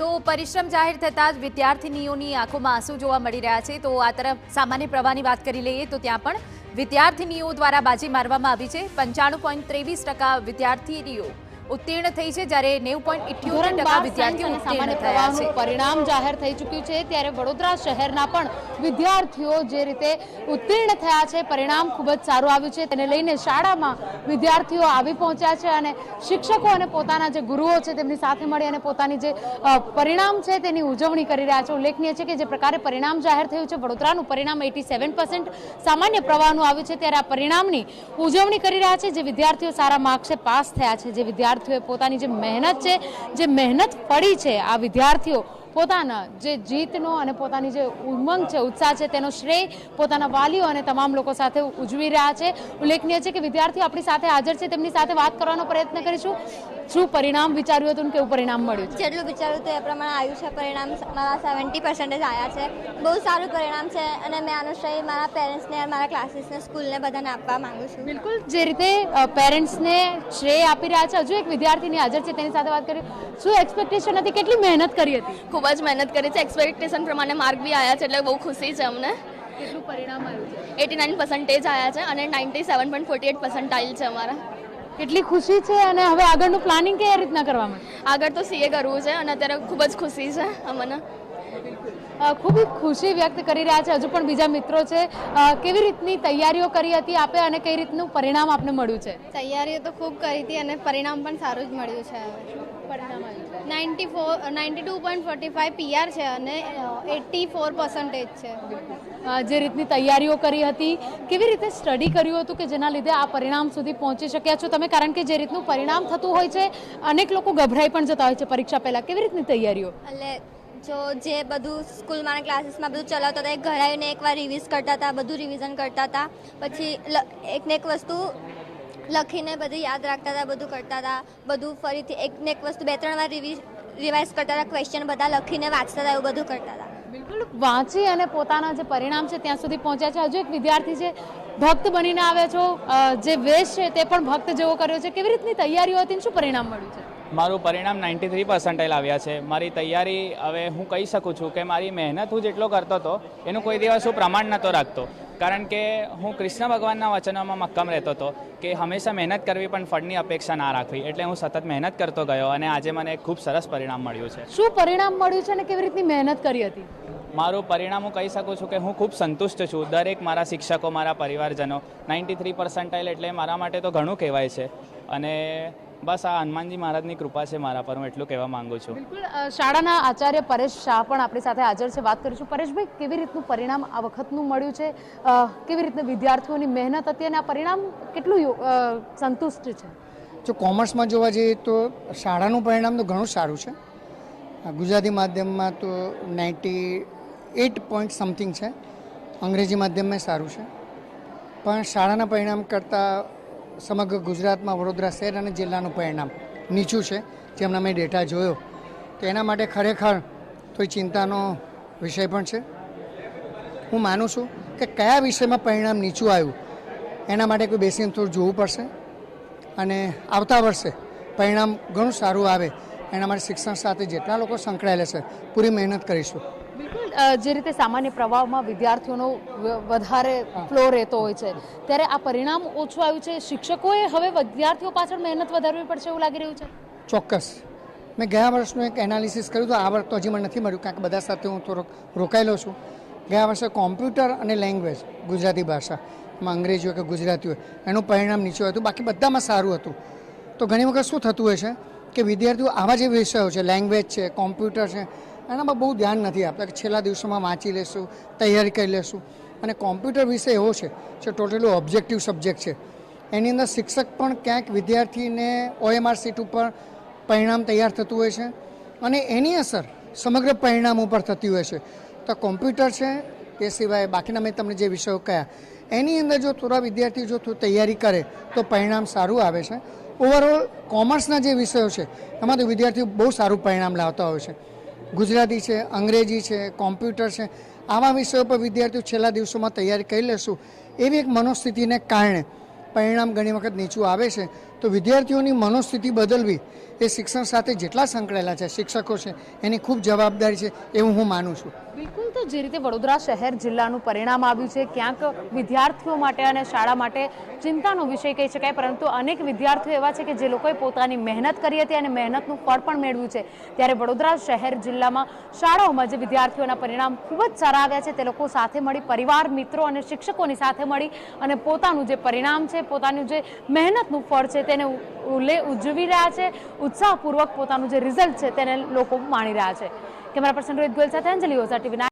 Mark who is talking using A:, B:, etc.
A: તો પરિશ્રમ જાહેર થતાં જ વિદ્યાર્થીનીઓની આંખોમાં આંસુ જોવા મળી રહ્યા છે। તો આ તરફ સામાન્ય પ્રવાહની વાત કરી લઈએ તો ત્યાં પણ વિદ્યાર્થીનીઓ દ્વારા બાજી મારવામાં આવી છે। 95.23% વિદ્યાર્થીનીઓ ઉત્તીર્ણ થઈ છે, જ્યારે 90.78% વિદ્યાર્થીઓ ઉત્તીર્ણ થયા છે।
B: પરિણામ જાહેર થઈ ચૂક્યું છે, ત્યારે વડોદરા શહેરના પણ વિદ્યાર્થીઓ જે રીતે ઉત્તીર્ણ થયા છે, પરિણામ ખૂબ જ સારું આવ્યું છે, તેને લઈને શાળામાં વિદ્યાર્થીઓ આવી પહોંચ્યા છે અને શિક્ષકો અને પોતાના જે ગુરુઓ છે તેમની સાથે મળી અને પોતાની જે પરિણામ છે તેની ઉજવણી કરી રહ્યા છે। ઉલ્લેખનીય છે કે જે પ્રકારે પરિણામ જાહેર થયું છે, વડોદરાનું પરિણામ 87% સામાન્ય પ્રવાહનું આવ્યું છે, ત્યારે આ પરિણામની ઉજવણી કરી રહ્યા છે જે વિદ્યાર્થીઓ સારા માર્ક્સે પાસ થયા છે। જે વિદ્યાર્થીઓએ પોતાની જે મહેનત છે, જે મહેનત પડી છે, આ વિદ્યાર્થીઓ પોતાના જે જીતનો અને પોતાની જે ઉમંગ છે, ઉત્સાહ છે, તેનો શ્રેય પોતાના વાલીઓ અને તમામ લોકો સાથે ઉજવી રહ્યા છે। ઉલ્લેખનીય છે કે વિદ્યાર્થીઓ આપણી સાથે હાજર છે, તેમની સાથે વાત કરવાનો પ્રયત્ન કરીશું। શું પરિણામ વિચાર્યું હતું, કેવું પરિણામ મળ્યું?
C: જેટલું વિચાર્યું હતું એ પ્રમાણે આવ્યું છે પરિણામ। મારા 70% આવ્યા છે, બહુ સારું પરિણામ છે અને મેં આનું શ્રેય મારા પેરેન્ટ્સને, મારા ક્લાસીસને, સ્કૂલને બધાને આપવા માંગુ છું।
B: બિલકુલ, જે રીતે પેરેન્ટ્સને શ્રેય આપી રહ્યા છે, હજુ એક વિદ્યાર્થીની હાજર છે, તેની સાથે વાત કરી। શું એક્સપેક્ટેશન હતી, કેટલી મહેનત કરી હતી?
D: ખૂબ જ મહેનત કરી છે, એક્સપેક્ટેશન પ્રમાણે માર્ક બી આવ્યા છે, એટલે બહુ ખુશી છે અમને।
B: કેટલું પરિણામ આવ્યું છે?
D: 89% આવ્યા છે અને 97.48% છે અમારા।
B: કેટલી ખુશી છે અને હવે આગળનું પ્લાનિંગ કઈ રીતના કરવામાં?
D: આગળ તો સીએ કરવું છે અને અત્યારે ખૂબ જ ખુશી છે અમને।
B: ખૂબ ખુશી વ્યક્ત કરી રહ્યા છે, હજુ પણ બીજા મિત્રો છે। કેવી રીતની તૈયારીઓ કરી હતી આપે અને કઈ રીતનું પરિણામ આપને મળ્યું છે?
C: તૈયારીઓ તો ખૂબ કરી હતી અને પરિણામ પણ સારું જ મળ્યું છે।
B: પરિણામ આવ્યું છે
C: 92.45 PR છે અને 84% છે।
B: જે રીતની તૈયારીઓ કરી હતી, કેવી રીતે સ્ટડી કર્યું હતું કે જેના લીધે આ પરિણામ સુધી પહોંચી શક્યા છો તમે? કારણ કે જે રીતનું પરિણામ થતું હોય છે, અનેક લોકો ગભરાઈ પણ જતા હોય છે પરીક્ષા પહેલા, કેવી રીતની તૈયારીઓ?
C: એટલે જો જે બધું સ્કૂલમાં ક્લાસીસમાં બધું ચલાવતા હતા એ ઘરે આવીને એકવાર રિવિઝ કરતા હતા, બધું રિવિઝન કરતા હતા, પછી એકને એક વસ્તુ લખીને બધું યાદ રાખતા હતા, બધું કરતા હતા, બધું ફરીથી એકને એક વસ્તુ 2-3 વાર રિવાઇઝ કરતા હતા, ક્વેશ્ચન બધા લખીને વાંચતા હતા, એવું બધું કરતા હતા।
B: બિલકુલ, વાંચી અને પોતાના જે પરિણામ છે ત્યાં સુધી પહોંચ્યા છે। હજુ એક વિદ્યાર્થી છે, ભક્ત બનીને આવ્યા છો, જે વેશ છે તે પણ ભક્ત જેવો કર્યો છે, કેવી રીતની તૈયારીઓ હતી, શું પરિણામ મળ્યું છે?
E: મારું પરિણામ 93% આવ્યા છે। મારી તૈયારી, હવે હું કહી શકું છું કે મારી મહેનત હું જેટલો કરતો હતો એનું કોઈ દિવસ હું પ્રમાણ નહોતો રાખતો, કારણ કે હું કૃષ્ણ ભગવાનના વચનોમાં મક્કમ રહેતો હતો કે હંમેશા મહેનત કરવી પણ ફળની અપેક્ષા ના રાખવી, એટલે હું સતત મહેનત કરતો ગયો અને આજે મને ખૂબ સરસ પરિણામ મળ્યું છે।
B: શું પરિણામ મળ્યું છે અને કેવી રીતની મહેનત કરી હતી?
E: મારું પરિણામ હું કહી શકું છું કે હું ખૂબ સંતુષ્ટ છું। દરેક મારા શિક્ષકો, મારા પરિવારજનો, 93% એટલે મારા માટે તો ઘણું કહેવાય છે અને બસ આ હનુમાનજી મહારાજની કૃપા છે મારા પર, હું એટલું કહેવા માંગુ છું।
B: બિલકુલ, શાળાના આચાર્ય પરેશ શાહ પણ આપણી સાથે હાજર છે, વાત કરીશું। પરેશભાઈ, કેવી રીતનું પરિણામ આ વખતનું મળ્યું છે, કેવી રીતના વિદ્યાર્થીઓની મહેનત હતી અને આ પરિણામ કેટલું સંતુષ્ટ છે?
F: જો કોમર્સમાં જોવા જઈએ તો શાળાનું પરિણામ તો ઘણું સારું છે। ગુજરાતી માધ્યમમાં તો 98 પોઈન્ટ સમથિંગ છે, અંગ્રેજી માધ્યમમાં સારું છે, પણ શાળાના પરિણામ કરતાં સમગ્ર ગુજરાતમાં વડોદરા શહેર અને જિલ્લાનું પરિણામ નીચું છે। જે હમણાં મેં ડેટા જોયો તો એના માટે ખરેખર થોડી ચિંતાનો વિષય પણ છે। હું માનું છું કે કયા વિષયમાં પરિણામ નીચું આવ્યું એના માટે કોઈ બેસીને થોડું જોવું પડશે અને આવતા વર્ષે પરિણામ ઘણું સારું આવે એના માટે શિક્ષણ સાથે જેટલા લોકો સંકળાયેલા છે પૂરી મહેનત કરીશું।
B: બિલકુલ, જે રીતે સામાન્ય પ્રવાહમાં વિદ્યાર્થીઓનો વધારે ફ્લો રહેતો હોય છે, ત્યારે આ પરિણામ ઓછું આવ્યું છે, શિક્ષકોએ હવે વિદ્યાર્થીઓ પાછળ મહેનત વધારવી પડશે એવું લાગી રહ્યું છે?
F: ચોક્કસ, મેં ગયા વર્ષનું એક એનાલિસિસ કર્યું તો આ વર્ષ તો હજી મને નથી મળ્યું, કારણ કે બધા સાથે હું થોડોક રોકાયેલો છું। ગયા વર્ષે કોમ્પ્યુટર અને લેંગ્વેજ, ગુજરાતી ભાષામાં અંગ્રેજી હોય કે ગુજરાતી હોય, એનું પરિણામ નીચું હતું, બાકી બધામાં સારું હતું। તો ઘણી વખત શું થતું હોય છે કે વિદ્યાર્થીઓ આવા જે વિષયો છે, લેંગ્વેજ છે, કોમ્પ્યુટર છે, એનામાં બહુ ધ્યાન નથી આપતા કે છેલ્લા દિવસોમાં વાંચી લેશું, તૈયારી કરી લેશું। અને કોમ્પ્યુટર વિષય એવો છે જે ટોટલી ઓબ્જેક્ટિવ સબ્જેક્ટ છે, એની અંદર શિક્ષક પણ ક્યાંક વિદ્યાર્થીને OMR સીટ ઉપર પરિણામ તૈયાર થતું હોય છે અને એની અસર સમગ્ર પરિણામ ઉપર થતી હોય છે। તો કોમ્પ્યુટર છે, એ સિવાય બાકીના મેં તમને જે વિષયો કહ્યા એની અંદર જો થોડા વિદ્યાર્થીઓ જો તૈયારી કરે તો પરિણામ સારું આવે છે। ઓવરઓલ કોમર્સના જે વિષયો છે એમાં તો વિદ્યાર્થીઓ બહુ સારું પરિણામ લાવતા હોય છે। ગુજરાતી છે, અંગ્રેજી છે, કોમ્પ્યુટર છે, આવા વિષયો પર વિદ્યાર્થીઓ છેલ્લા દિવસોમાં તૈયારી કરી લેશું એવી એક મનોસ્થિતિને કારણે પરિણામ ઘણી વખત નીચું આવે છે। તો વિદ્યાર્થીઓની મનોસ્થિતિ બદલવી એ શિક્ષણ સાથે જેટલા સંકળાયેલા છે શિક્ષકો છે એની ખૂબ જવાબદારી છે એવું હું માનું છું.
B: બિલકુલ, તો જે રીતે વડોદરા શહેર જિલ્લાનું પરિણામ આવ્યું છે ક્યાંક વિદ્યાર્થીઓ માટે અને શાળા માટે ચિંતાનો વિષય કહી શકાય, પરંતુ અનેક વિદ્યાર્થીઓ એવા છે કે જે લોકોએ પોતાની મહેનત કરી હતી અને મહેનતનું ફળ પણ મેળવ્યું છે. ત્યારે વડોદરા શહેર જિલ્લામાં શાળાઓમાં જે વિદ્યાર્થીઓના પરિણામ ખૂબ જ સારા આવ્યા છે તે લોકો સાથે મળી, પરિવાર, મિત્રો અને શિક્ષકોની સાથે મળી અને પોતાનું જે પરિણામ છે, પોતાનું જે મહેનતનું ફળ છે તેને ઉજવી રહ્યા છે. ઉત્સાહપૂર્વક પોતાનું જે રિઝલ્ટ છે તેને લોકો માણી રહ્યા છે. કેમેરા પર્સન રોહિત ગોયલ સાથે અંજલિ ઓઝા, TV9.